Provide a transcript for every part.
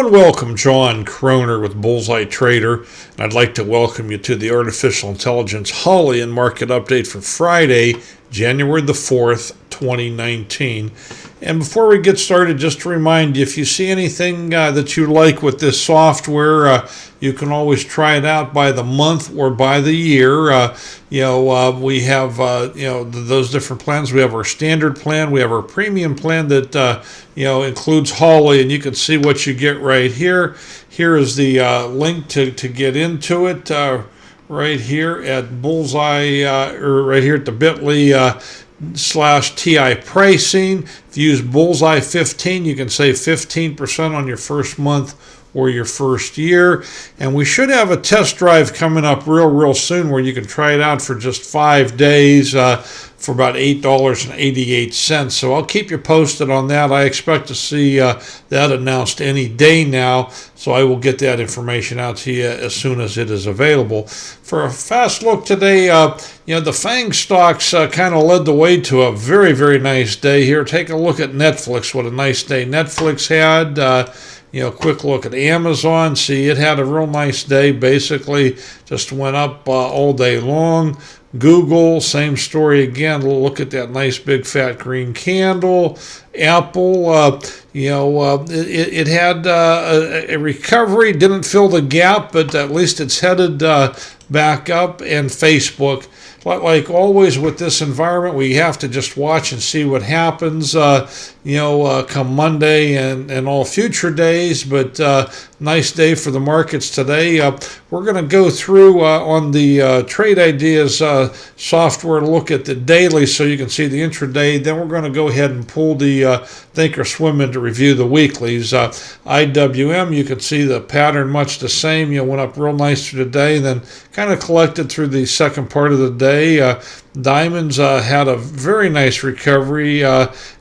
and welcome. John Croner with Bullseye Trader, and I'd like to welcome you to the Artificial Intelligence Holly and Market Update for Friday, January the 4th, 2019. And before we get started, just to remind you, if you see anything that you like with this software, you can always try it out by the month or by the year. We have those different plans. We have our standard plan. We have our premium plan that includes Holly, and you can see what you get right here. Here is the link to get into it. Right here at Bullseye, or right here at the bit.ly /TI pricing. If you use Bullseye 15, you can save 15% on your first month or your first year. And we should have a test drive coming up real soon where you can try it out for just 5 days for about $8.88. So I'll keep you posted on that. I expect to see that announced any day now, so I will get that information out to you as soon as it is available. For a fast look today, the FAANG Stocks kind of led the way to a very nice day here. Take a look at Netflix. What a nice day Netflix had. Quick look at Amazon. See, it had a real nice day. Basically, just went up all day long. Google, same story again. Look at that nice big fat green candle. Apple, it had a recovery. Didn't fill the gap, but at least it's headed back up. And Facebook, like always with this environment, we have to just watch and see what happens, come Monday and all future days. But nice day for the markets today. We're going to go through on the Trade Ideas software to look at the daily so you can see the intraday. Then we're going to go ahead and pull the Thinkorswim to review the weeklies. IWM, you can see the pattern much the same. Went up real nice through the day, then kind of collected through the second part of the day. Diamonds had a very nice recovery.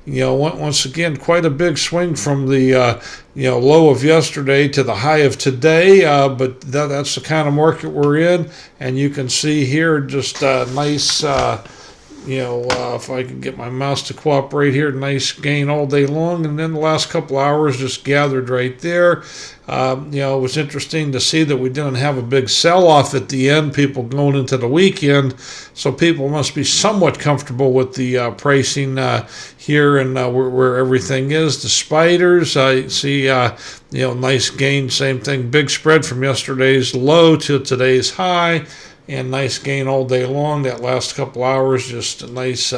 Once again, quite a big swing from the low of yesterday to the high of today. But that's the kind of market we're in, and you can see here just a nice. If I can get my mouse to cooperate here, nice gain all day long, and then the last couple hours just gathered right there. It was interesting to see that we didn't have a big sell-off at the end, people going into the weekend, so people must be somewhat comfortable with the pricing here and where everything is. The spiders, I see, nice gain, same thing, big spread from yesterday's low to today's high. And nice gain all day long. That last couple hours, just a nice,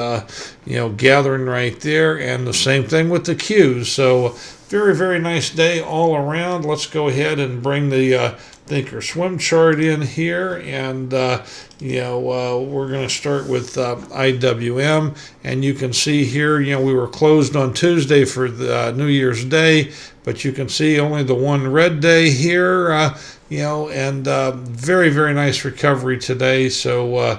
gathering right there. And the same thing with the Qs. So very nice day all around. Let's go ahead and bring the Thinkorswim chart in here. And, we're going to start with IWM. And you can see here, we were closed on Tuesday for the New Year's Day. But you can see only the one red day here. And very nice recovery today. So,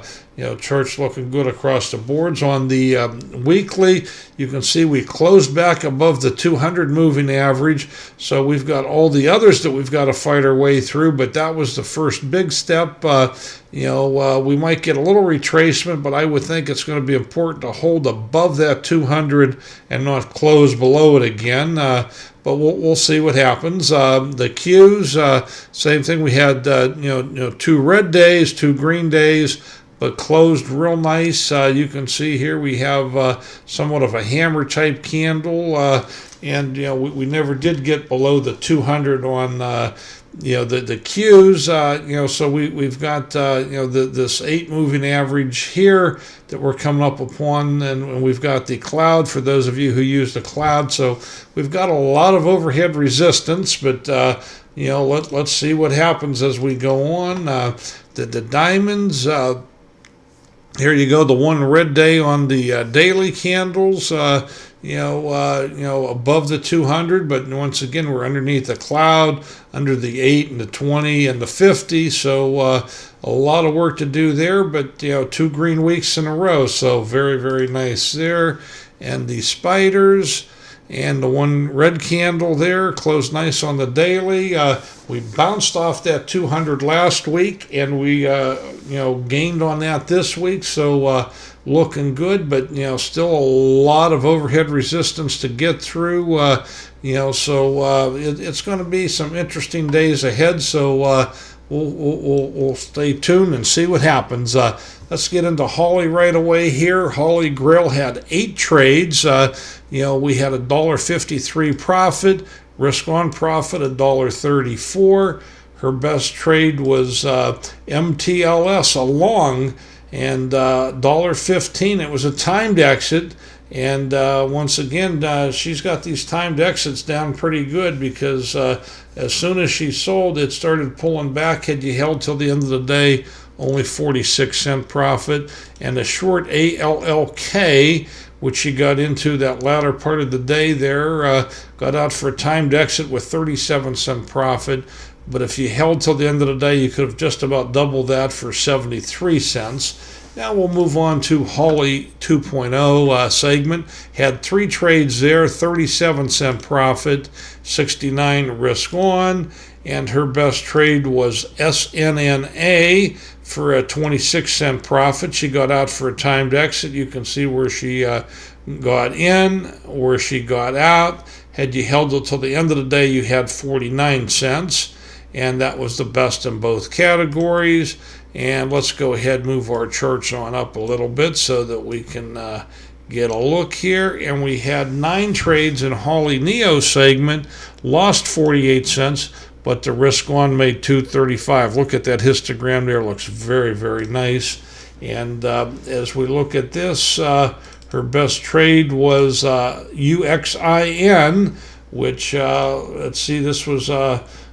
chart's looking good across the boards. On the weekly, you can see we closed back above the 200 moving average. So we've got all the others that we've got to fight our way through, but that was the first big step. We might get a little retracement, but I would think it's going to be important to hold above that 200 and not close below it again. But we'll see what happens. The Qs, same thing. We had 2 red days, 2 green days, but closed real nice. You can see here we have somewhat of a hammer type candle, and we never did get below the 200 on the Qs. So we've got this 8 moving average here that we're coming up upon, and we've got the cloud for those of you who use the cloud. So we've got a lot of overhead resistance, but let's see what happens as we go on. The diamonds. Here you go, the one red day on the daily candles, above the 200, but once again, we're underneath the cloud, under the 8 and the 20 and the 50, so a lot of work to do there, but, 2 green weeks in a row, so very nice there. And the spiders, and the one red candle there closed nice on the daily. We bounced off that 200 last week, and we gained on that this week. So looking good, but still a lot of overhead resistance to get through. It's going to be some interesting days ahead. So we'll stay tuned and see what happens. Let's get into Holly right away here. Holly Grail had 8 trades. We had $1.53 profit, risk on profit $1.34. Her best trade was MTLS, a long, and $1.15. It was a timed exit. And once again, she's got these timed exits down pretty good, because as soon as she sold, it started pulling back. Had you held till the end of the day, only 46-cent profit. And the short ALLK, which she got into that latter part of the day there, got out for a timed exit with 37-cent profit. But if you held till the end of the day, you could have just about doubled that for 73 cents. Now we'll move on to Holly 2.0 segment. Had 3 trades there, 37-cent profit, 69 risk on, and her best trade was SNNA for a 26-cent profit. She got out for a timed exit. You can see where she got in, where she got out. Had you held it till the end of the day, you had 49 cents, and that was the best in both categories. And let's go ahead and move our charts on up a little bit so that we can get a look here. And we had 9 trades in Holly Neo segment, lost 48 cents, but the risk on made 235. Look at that histogram there, looks very, very nice. And as we look at this, her best trade was UXIN, which, let's see, this was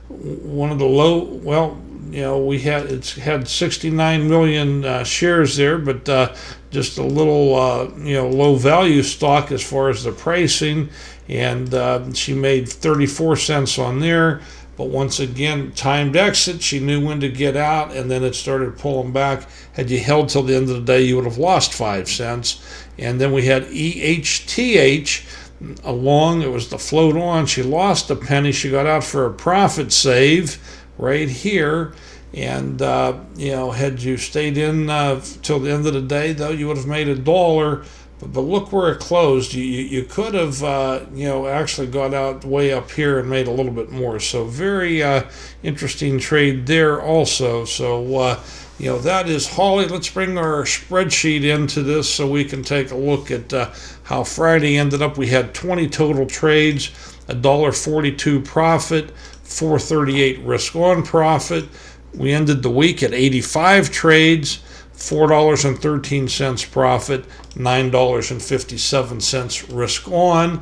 one of the low, it's had 69 million shares there, but just a little, low value stock as far as the pricing. And she made 34 cents on there. But once again, timed exit, she knew when to get out, and then it started pulling back. Had you held till the end of the day, you would have lost 5 cents. And then we had EHTH, along, it was the float on. She lost a penny. She got out for a profit save right here. And, had you stayed in till the end of the day, though, you would have made $1. But look where it closed. You could have, actually got out way up here and made a little bit more. So very interesting trade there also. So, that is Holly. Let's bring our spreadsheet into this so we can take a look at how Friday ended up. We had 20 total trades, $1.42 profit, $4.38 risk on profit. We ended the week at 85 trades, $4.13 profit, $9.57 risk on.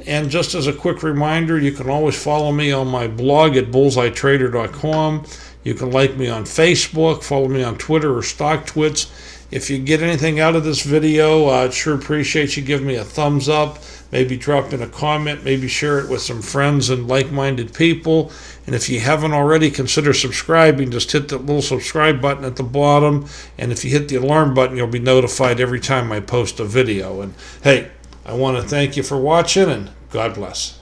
And just as a quick reminder, you can always follow me on my blog at bullseyetrader.com. You can like me on Facebook, follow me on Twitter or StockTwits. If you get anything out of this video, I'd sure appreciate you giving me a thumbs up, maybe drop in a comment, maybe share it with some friends and like-minded people. And if you haven't already, consider subscribing. Just hit the little subscribe button at the bottom. And if you hit the alarm button, you'll be notified every time I post a video. And hey, I want to thank you for watching, and God bless.